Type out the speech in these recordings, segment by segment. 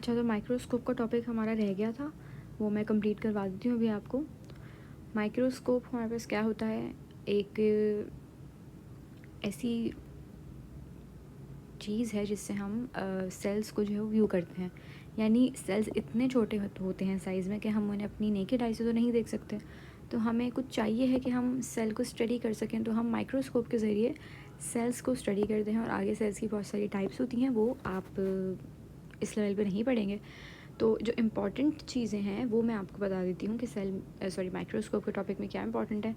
अच्छा, तो माइक्रोस्कोप का टॉपिक हमारा रह गया था, वो मैं कंप्लीट करवा देती हूँ अभी आपको। माइक्रोस्कोप हमारे पास क्या होता है, एक ऐसी चीज़ है जिससे हम सेल्स को जो है वो व्यू करते हैं। यानी सेल्स इतने छोटे होते हैं साइज़ में कि हम उन्हें अपनी नेकेड आई से तो नहीं देख सकते। तो हमें कुछ चाहिए है कि हम सेल को स्टडी कर सकें, तो हम माइक्रोस्कोप के ज़रिए सेल्स को स्टडी करते हैं। और आगे सेल्स की बहुत सारी टाइप्स होती हैं, वो आप इस लेवल पे नहीं पढ़ेंगे। तो जो इम्पॉर्टेंट चीज़ें हैं वो मैं आपको बता देती हूँ कि माइक्रोस्कोप के टॉपिक में क्या इंपॉर्टेंट है।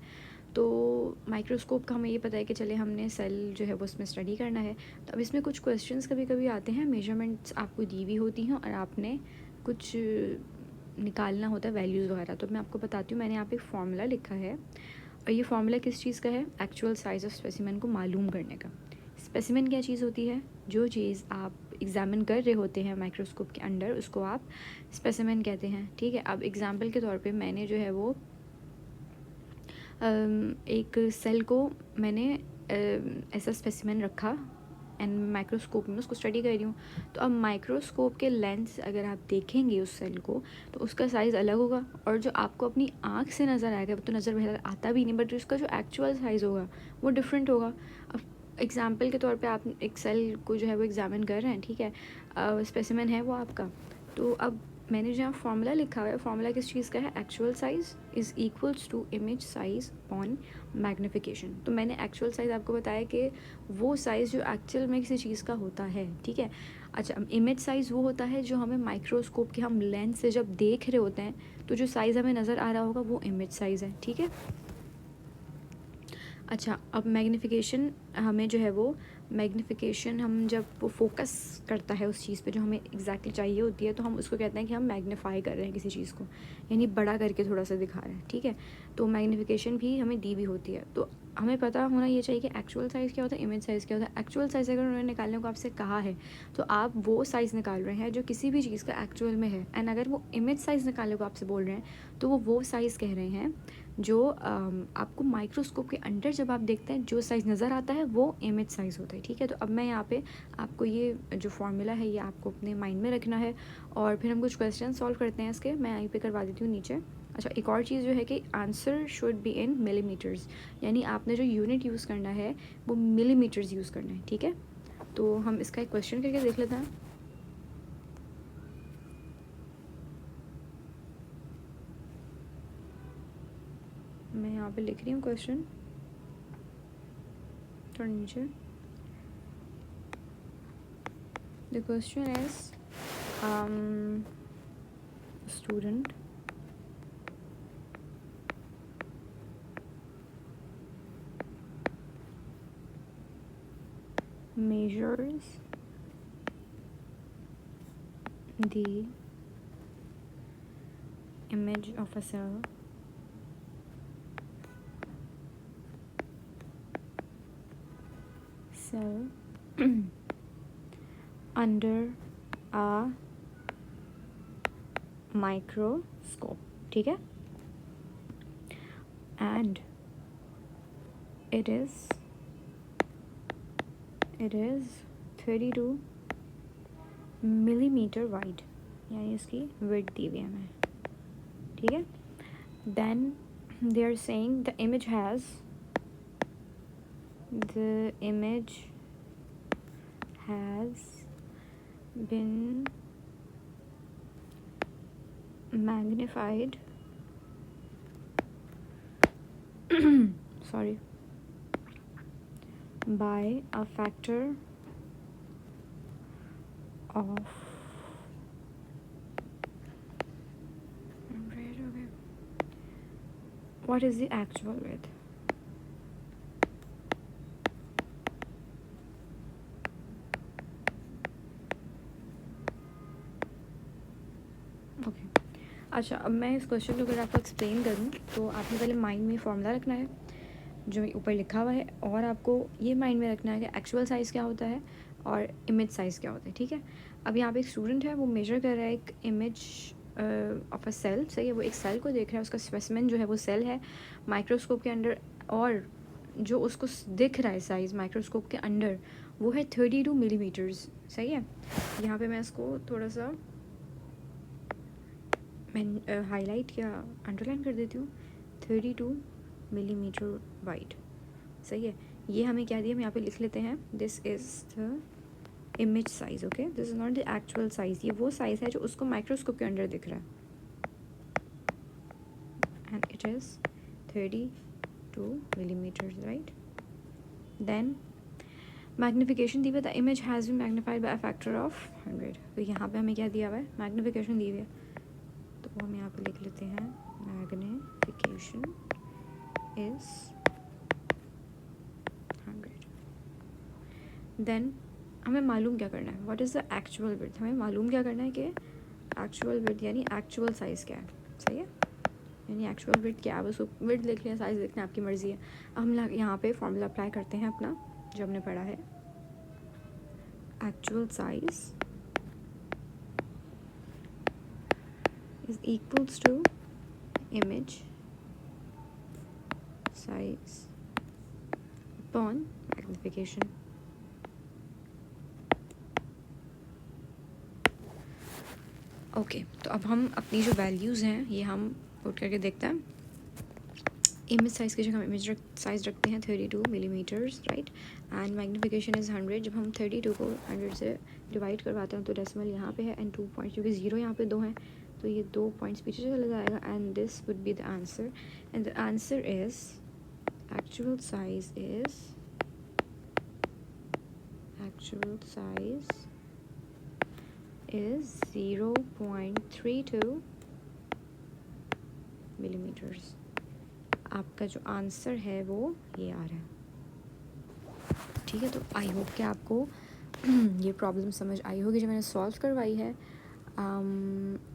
तो माइक्रोस्कोप का हमें ये पता है कि चले हमने सेल जो है वो उसमें स्टडी करना है, तो अब इसमें कुछ क्वेश्चंस कभी कभी आते हैं, मेजरमेंट्स आपको दी हुई होती हैं और आपने कुछ निकालना होता है वैल्यूज़ वगैरह। तो मैं आपको बताती हूँ, मैंने यहाँ पे एक फार्मूला लिखा है, और ये फार्मूला किस चीज़ का है, एक्चुअल साइज़ ऑफ स्पेसिमेन को मालूम करने का। स्पेसिमेन क्या चीज़ होती है, जो चीज़ आप एग्जामिन कर रहे होते हैं माइक्रोस्कोप के अंडर, उसको आप स्पेसिमेन कहते हैं। ठीक है, अब एग्जाम्पल के तौर पे मैंने जो है वो एक सेल को मैंने ऐसा स्पेसिमेन रखा एंड माइक्रोस्कोप में उसको स्टडी कर रही हूँ। तो अब माइक्रोस्कोप के लेंस अगर आप देखेंगे उस सेल को, तो उसका साइज़ अलग होगा, और जो आपको अपनी आँख से नज़र आएगा वो तो नज़र बहर आता भी नहीं, बट उसका जो एक्चुअल साइज़ होगा वो डिफरेंट होगा। अब एग्जाम्पल के तौर पे आप एक सेल को जो है वो एग्जामिन कर रहे हैं, ठीक है, स्पेसिमेन है वो आपका। तो अब मैंने जहाँ फार्मूला लिखा हुआ है, फार्मूला किस चीज़ का है, actual size is equals to image size on magnification. तो मैंने एक्चुअल साइज़ आपको बताया कि वो साइज़ जो एक्चुअल में किसी चीज़ का होता है, ठीक है। अच्छा, इमेज साइज़ वो होता है जो हमें माइक्रोस्कोप के हम लेंस से जब देख रहे होते हैं, तो जो साइज़ हमें नज़र आ रहा होगा वो इमेज साइज़ है, ठीक है। अच्छा, अब मैग्नीफिकेशन हमें जो है वो मैग्नीफिकेशन हम जब वो फोकस करता है उस चीज़ पे जो हमें एग्जैक्टली चाहिए होती है, तो हम उसको कहते हैं कि हम मैग्नीफाई कर रहे हैं किसी चीज़ को, यानी बड़ा करके थोड़ा सा दिखा रहे हैं, ठीक है। तो मैग्नीफिकेशन भी हमें दी भी होती है। तो हमें पता होना ये चाहिए कि एक्चुअल साइज़ क्या होता है, इमेज साइज़ क्या होता है। एक्चुअल साइज़ अगर उन्होंने निकालने को आपसे कहा है, तो आप वो साइज़ निकाल रहे हैं जो किसी भी चीज़ का एक्चुअल में है। एंड अगर वो इमेज साइज़ निकालने को आपसे बोल रहे हैं, तो वो साइज़ कह रहे हैं जो आपको माइक्रोस्कोप के अंडर जब आप देखते हैं जो साइज़ नज़र आता है वो इमेज साइज़ होता है, ठीक है। तो अब मैं यहाँ पे आपको ये जो फार्मूला है ये आपको अपने माइंड में रखना है, और फिर हम कुछ क्वेश्चन सॉल्व करते हैं इसके, मैं यहीं पे करवा देती हूँ नीचे। अच्छा, एक और चीज़ जो है कि answer should be in millimetres, यानी आपने जो यूनिट यूज़ करना है वो मिलीमीटर्स यूज़ करना है, ठीक है। तो हम इसका एक क्वेश्चन करके देख लेते हैं। मैं यहाँ पे लिख रही हूँ क्वेश्चन थोड़ा नीचे। The question is, student measures the image of a cell under a microscope, ठीक है, and it is 32 millimeter wide, यानी इसकी width दी हुई है हमें, ठीक है। then they are saying the image has been magnified sorry, by a factor of what is the actual width? Okay, अच्छा, अब मैं इस क्वेश्चन को अगर आपको एक्सप्लेन करूँ, तो आपने पहले माइंड में फार्मूला रखना है जो ऊपर लिखा हुआ है, और आपको ये माइंड में रखना है कि एक्चुअल साइज़ क्या होता है और इमेज साइज़ क्या होता है, ठीक है। अब यहाँ पे एक स्टूडेंट है, वो मेजर कर रहा है एक इमेज ऑफ अ सेल, सही है, वो एक सेल को देख रहा है, उसका स्पेसिमेन जो है वो सेल है माइक्रोस्कोप के अंडर, और जो उसको दिख रहा है साइज़ माइक्रोस्कोप के अंडर वो है 32 मिलीमीटर्स, सही है। यहाँ पे मैं इसको थोड़ा सा मैं हाईलाइट या अंडरलाइन कर देती हूँ, 32 मिलीमीटर वाइड, सही है। ये हमें क्या दिया, हम यहाँ पे लिख लेते हैं, this is the image size, okay, this is not the actual size, ये वो साइज़ है जो उसको माइक्रोस्कोप के अंडर दिख रहा है, and it is 32 millimeters, right. Then magnification दी हुई, the image has been magnified by a factor of 100। तो यहाँ पे हमें क्या दिया हुआ है, मैग्नीफिकेशन दी हुई है, तो वो हम यहाँ पे लिख लेते हैं, मैग्नीफिकेशन इज़ 100। देन हमें मालूम क्या करना है, what is the actual width, हमें मालूम क्या करना है कि एक्चुअल विड्थ यानी एक्चुअल साइज़ क्या है, सही है, यानी एक्चुअल विड्थ क्या है, बस विड्थ लिख लिया, साइज़ लिखना आपकी मर्ज़ी है। अब हम यहाँ पे फॉर्मूला अप्लाई करते हैं अपना जो हमने पढ़ा है, actual size is equals to image size upon magnification. Okay, तो अब हम अपनी जो वैल्यूज़ हैं ये हम पुट करके देखते हैं। इमेज साइज़ की जगह हम इमेज साइज़ रखते हैं 32 millimetres, right, and magnification is 100। जब हम 32 को 100 से डिवाइड करवाते हैं तो डेसिमल यहाँ पे है एंड 2 पॉइंट्स, क्योंकि 0 यहाँ पे 2 हैं तो ये 2 पॉइंट्स पीछे चला जाएगा, and this would be the answer, and the answer is actual size is 0.32 millimetres. आपका जो आंसर है वो ये आ रहा है, ठीक है। तो आई होप कि आपको ये प्रॉब्लम समझ आई होगी जो मैंने सॉल्व करवाई है।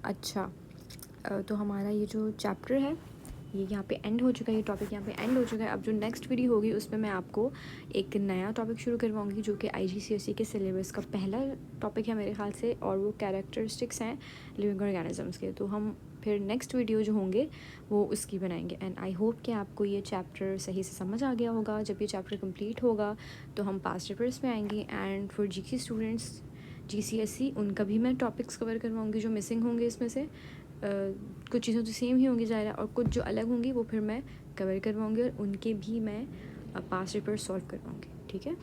अच्छा, तो हमारा ये जो चैप्टर है ये यहाँ पे एंड हो चुका है, ये टॉपिक यहाँ पे एंड हो चुका है। अब जो नेक्स्ट वीडियो होगी उसमें मैं आपको एक नया टॉपिक शुरू करवाऊँगी जो कि IGCSE के सिलेबस का पहला टॉपिक है मेरे ख्याल से, और वो कैरेक्टरिस्टिक्स हैं लिविंग ऑर्गेनिजम्स के। तो हम फिर नेक्स्ट वीडियो जो होंगे वो उसकी बनाएंगे, एंड आई होप कि आपको ये चैप्टर सही से समझ आ गया होगा। जब ये चैप्टर कंप्लीट होगा तो हम पास्ट पेपर्स में आएंगे, and for GK students GCSE उनका भी मैं टॉपिक्स कवर करवाऊँगी जो मिसिंग होंगे इसमें से। कुछ चीज़ें तो सेम ही होंगी ज़ाहिर, और कुछ जो अलग होंगी वो फिर मैं कवर करवाऊँगी, और उनके भी मैं पास्ट पेपर सॉल्व करवाऊँगी, ठीक है।